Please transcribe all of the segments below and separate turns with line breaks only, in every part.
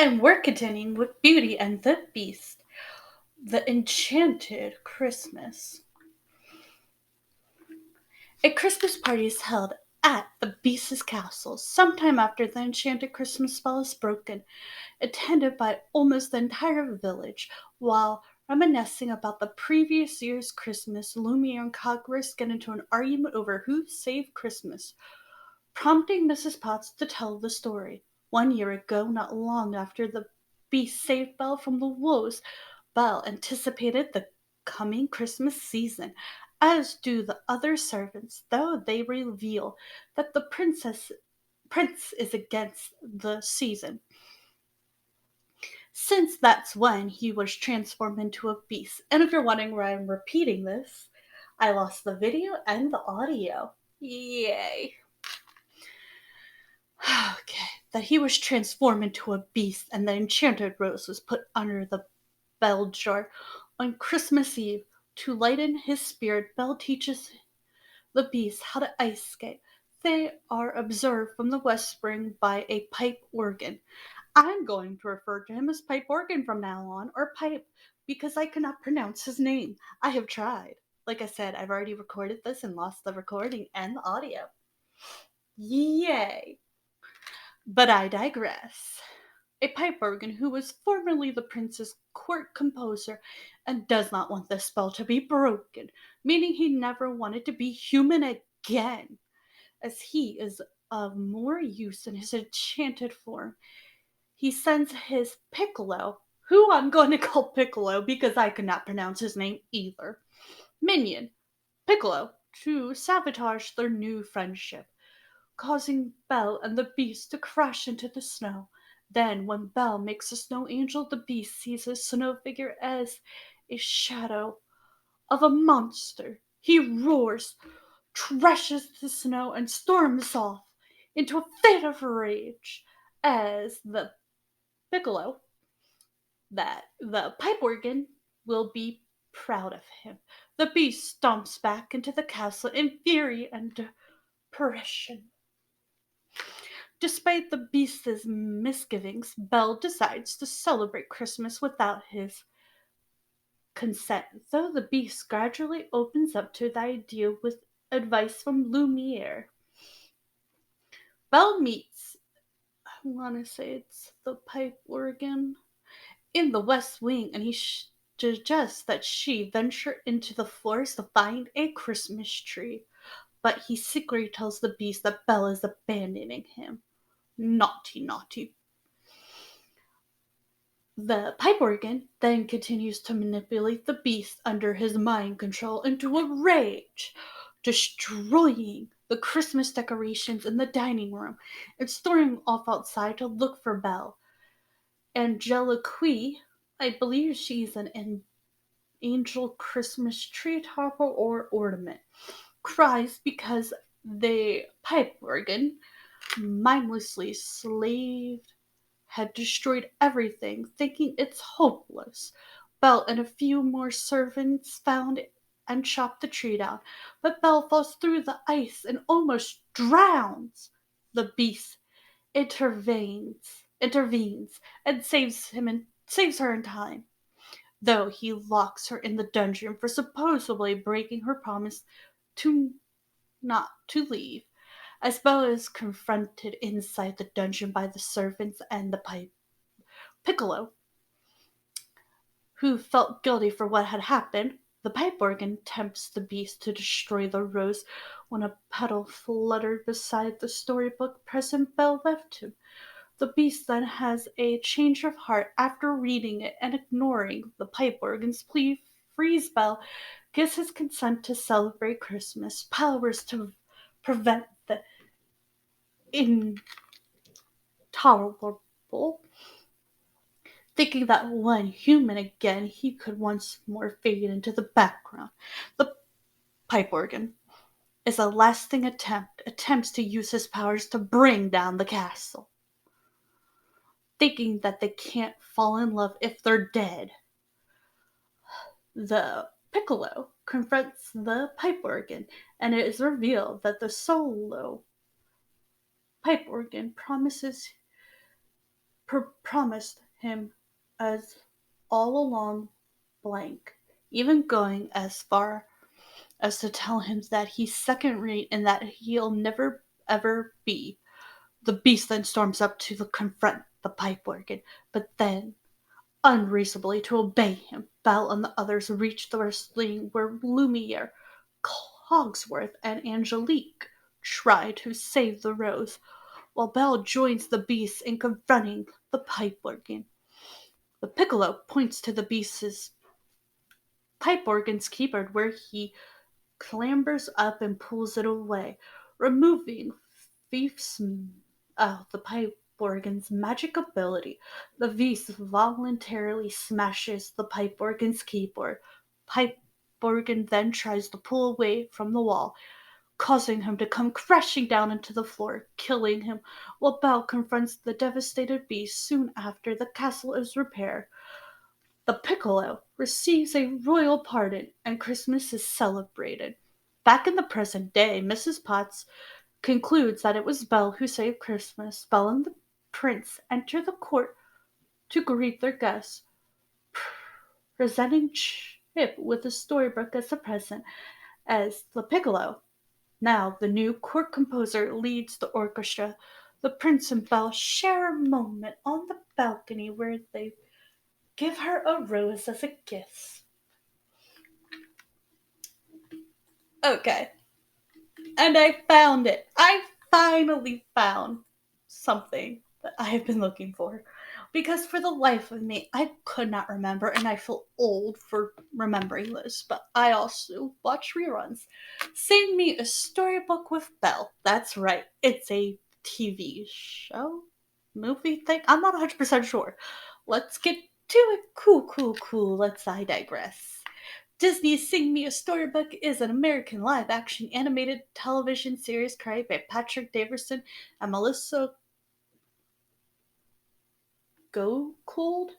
And we're continuing with Beauty and the Beast, the Enchanted Christmas. A Christmas party is held at the Beast's castle sometime after the enchanted Christmas spell is broken, attended by almost the entire village. While reminiscing about the previous year's Christmas, Lumiere and Cockroach get into an argument over who saved Christmas, prompting Mrs. Potts to tell the story. 1 year ago, not long after the Beast saved Belle from the wolves, Belle anticipated the coming Christmas season, as do the other servants, though they reveal that the prince is against the season, since that's when he was transformed into a beast. And if you're wondering why I'm repeating this, I lost the video and the audio. Yay. Okay, that he was transformed into a beast and the enchanted rose was put under the bell jar on Christmas Eve. To lighten his spirit, Belle teaches the beast how to ice skate. They are observed from the west spring by a pipe organ. I'm going to refer to him as Pipe Organ from now on, or Pipe, because I cannot pronounce his name. I have tried. Like I said, I've already recorded this and lost the recording and the audio. Yay! But I digress. A pipe organ who was formerly the prince's court composer and does not want the spell to be broken, meaning he never wanted to be human again, as he is of more use in his enchanted form. He sends his Piccolo, who I'm going to call Piccolo because I could not pronounce his name either, minion, Piccolo, to sabotage their new friendship, causing Belle and the Beast to crash into the snow. Then, when Belle makes a snow angel, the Beast sees his snow figure as a shadow of a monster. He roars, trashes the snow, and storms off into a fit of rage as the Piccolo, that the pipe organ, will be proud of him. The Beast stomps back into the castle in fury and depression. Despite the Beast's misgivings, Belle decides to celebrate Christmas without his consent, though the Beast gradually opens up to the idea with advice from Lumiere. Belle meets, I want to say it's the pipe organ, in the West Wing, and he suggests that she venture into the forest to find a Christmas tree. But he secretly tells the Beast that Belle is abandoning him. Naughty, naughty. The pipe organ then continues to manipulate the Beast under his mind control into a rage, destroying the Christmas decorations in the dining room and storming off outside to look for Belle. Angelique, I believe she's an angel Christmas tree topper or ornament, cries because the pipe organ, mindlessly slaved, had destroyed everything, thinking it's hopeless. Belle and a few more servants found and chopped the tree down, but Belle falls through the ice and almost drowns. The Beast intervenes and saves her in time, though he locks her in the dungeon for supposedly breaking her promise to not to leave. As Belle is confronted inside the dungeon by the servants and the Piccolo, who felt guilty for what had happened, the pipe organ tempts the Beast to destroy the rose when a petal fluttered beside the storybook present Belle left him. The Beast then has a change of heart after reading it and ignoring the pipe organ's plea, frees Belle, gives his consent to celebrate Christmas, powers to prevent the intolerable, thinking that when human again, he could once more fade into the background. The pipe organ is a lasting attempts to use his powers to bring down the castle, thinking that they can't fall in love if they're dead. The Piccolo confronts the pipe organ, and it is revealed that the solo pipe organ promises promised him as all along blank, even going as far as to tell him that he's second rate and that he'll never ever be. The beast then storms up to confront the pipe organ, but then, unreasonably to obey him, Belle and the others reach the wrestling where Lumiere, Cogsworth, and Angelique try to save the rose, while Belle joins the beast in confronting the pipe organ. The piccolo points to the beast's pipe organ's keyboard where he clambers up and pulls it away, removing Thief's the pipe organ's magic ability. The beast voluntarily smashes the pipe organ's keyboard. Pipe organ then tries to pull away from the wall, causing him to come crashing down into the floor, killing him, while Belle confronts the devastated beast soon after the castle is repaired. The piccolo receives a royal pardon and Christmas is celebrated. Back in the present day, Mrs. Potts concludes that it was Belle who saved Christmas. Belle and the prince enter the court to greet their guests, presenting Chip with a storybook as a present. As the piccolo, now the new court composer, leads the orchestra, the prince and Belle share a moment on the balcony where they give her a rose as a gift. Okay, and I found it. I finally found something that I have been looking for. Because for the life of me, I could not remember, and I feel old for remembering this, but I also watch reruns. Sing Me a Storybook with Belle. That's right, it's a TV show? Movie thing? I'm not 100% sure. Let's get to it. Cool. I digress. Disney's Sing Me a Storybook is an American live-action animated television series created by Patrick Davison and Melissa Gould.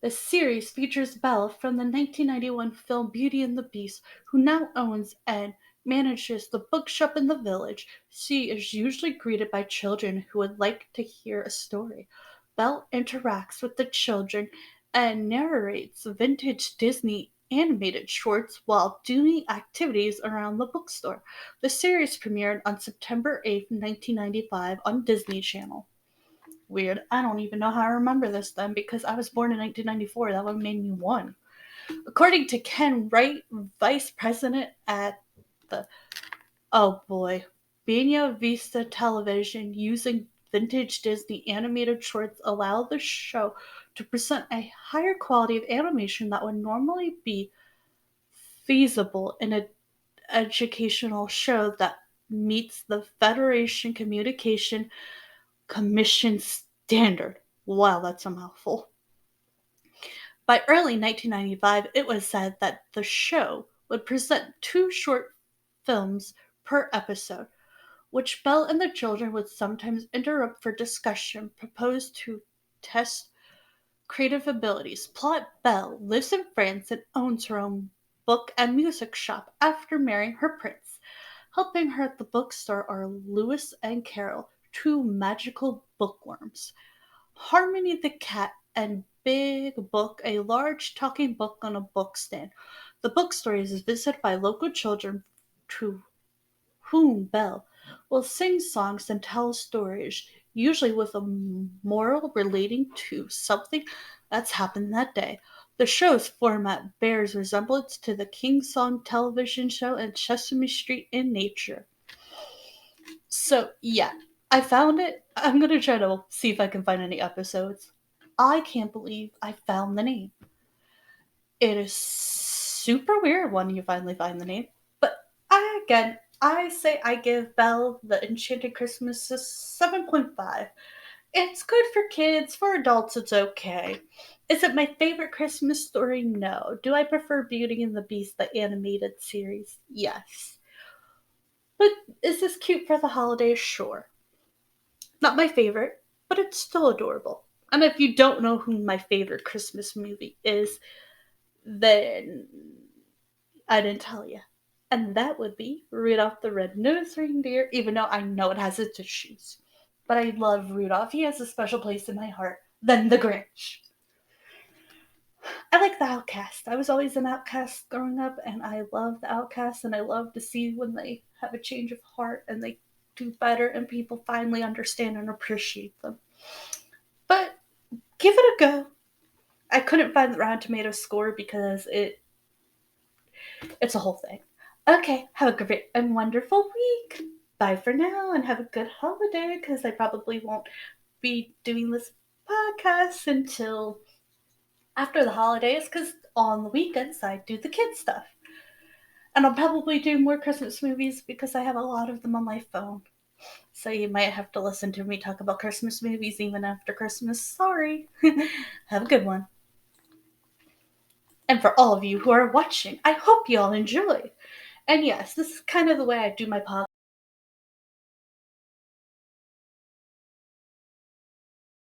The series features Belle from the 1991 film Beauty and the Beast, who now owns and manages the bookshop in the village. She is usually greeted by children who would like to hear a story. Belle interacts with the children and narrates vintage Disney animated shorts while doing activities around the bookstore. The series premiered on September 8th, 1995 on Disney Channel. Weird. I don't even know how I remember this then because I was born in 1994. That would have made me one. According to Ken Wright, vice president at the oh boy, Bina Vista Television, using vintage Disney animated shorts allowed the show to present a higher quality of animation that would normally be feasible in an educational show that meets the Federation Communication Commission standard. Wow, that's a mouthful. By early 1995, it was said that the show would present 2 short films per episode, which Belle and the children would sometimes interrupt for discussion, proposed to test creative abilities. Plot: Belle lives in France and owns her own book and music shop after marrying her prince. Helping her at the bookstore are Lewis and Carol, 2 magical bookworms. Harmony the cat and Big Book, a large talking book on a book stand. The bookstore is visited by local children to whom Belle will sing songs and tell stories, usually with a moral relating to something that's happened that day. The show's format bears resemblance to the King Song television show and Sesame Street in nature. So, yeah, I found it. I'm going to try to see if I can find any episodes. I can't believe I found the name. It is super weird when you finally find the name. But I say I give Belle the Enchanted Christmas a 7.5. It's good for kids, for adults it's okay. Is it my favorite Christmas story? No. Do I prefer Beauty and the Beast, the animated series? Yes. But is this cute for the holidays? Sure. Not my favorite, but it's still adorable. And if you don't know who my favorite Christmas movie is, then I didn't tell you. And that would be Rudolph the Red-Nosed Reindeer, even though I know it has its issues. But I love Rudolph. He has a special place in my heart. than the Grinch. I like the Outcast. I was always an Outcast growing up, and I love the Outcast, and I love to see when they have a change of heart and they do better, and people finally understand and appreciate them. But give it a go. I couldn't find the Rotten Tomatoes score because it's a whole thing. Okay, have a great and wonderful week. Bye for now, and have a good holiday because I probably won't be doing this podcast until after the holidays because on the weekends I do the kids stuff. And I'll probably do more Christmas movies because I have a lot of them on my phone. So you might have to listen to me talk about Christmas movies even after Christmas. Sorry. Have a good one. And for all of you who are watching, I hope you all enjoy. And yes, this is kind of the way I do my podcast.